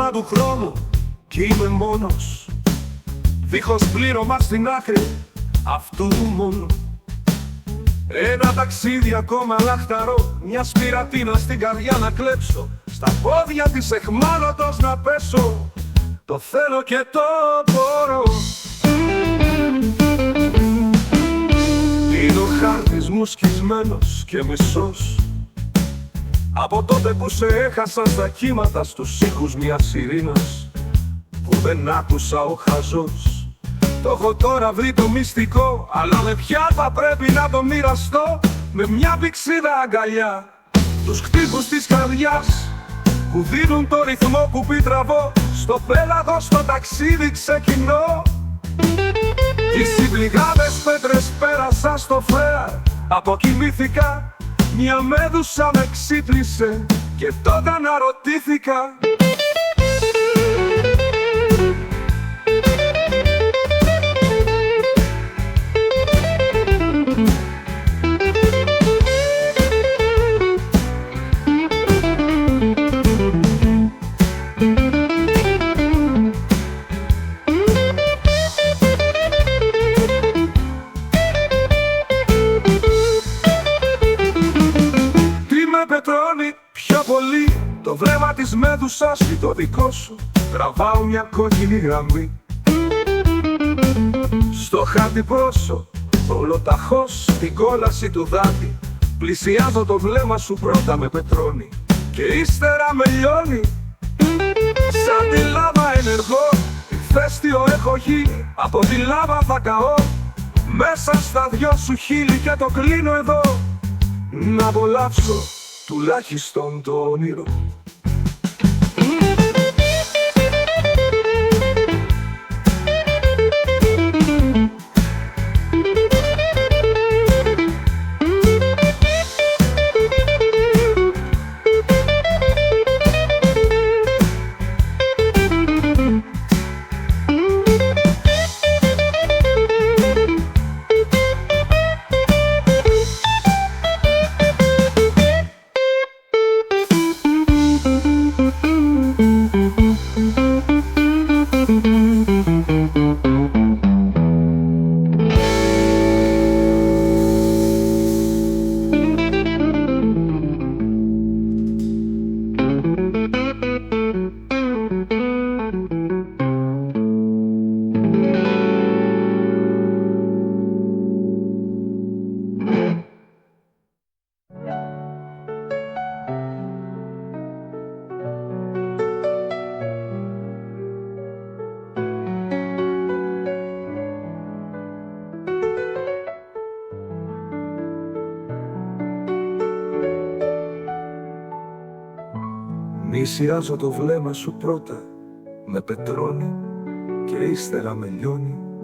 πέρασμα του χρόνου κι είμαι μόνος, δίχως πλήρωμα στην άκρη αυτού του μόνου. Ένα ταξίδι ακόμα λαχταρό, μια σπιρατίνα στην καρδιά να κλέψω, στα πόδια της εχμάλωτος να πέσω. Το θέλω και το μπορώ. Είναι ο χάρτης μου σκισμένος και μισός, από τότε που σε έχασα στα κύματα στους ήχους μιας ειρήνας που δεν άκουσα ο χαζός. Το έχω τώρα βρει το μυστικό, αλλά με ποια θα πρέπει να το μοιραστώ? Με μια πηξίδα αγκαλιά, τους χτύπους της καρδιάς που δίνουν το ρυθμό που πιτραβώ. Στο πέλαγο στο ταξίδι ξεκινώ. Οι συμπληγάδες πέτρες πέρασα στο φρέαρ, αποκοιμήθηκα, μια μέδουσα με ξύπνησε και τότε αναρωτήθηκα. Πετρώνει πιο πολύ το βλέμμα της μέδουσας ή το δικό σου. Τραβάω μια κόκκινη γραμμή στο χάρτη πόσο ολοταχώς την κόλαση του δάτη. Πλησιάζω το βλέμμα σου πρώτα με πετρώνει και ύστερα με λιώνει. Σαν τη λάβα ενεργώ, ηφαίστειο έχω γίνει, από τη λάβα θα καώ. Μέσα στα δυο σου χείλη και το κλείνω εδώ, να απολαύσω τουλάχιστον το όνειρο. Νησιάζω το βλέμμα σου πρώτα με πετρώνει και ύστερα με λιώνει.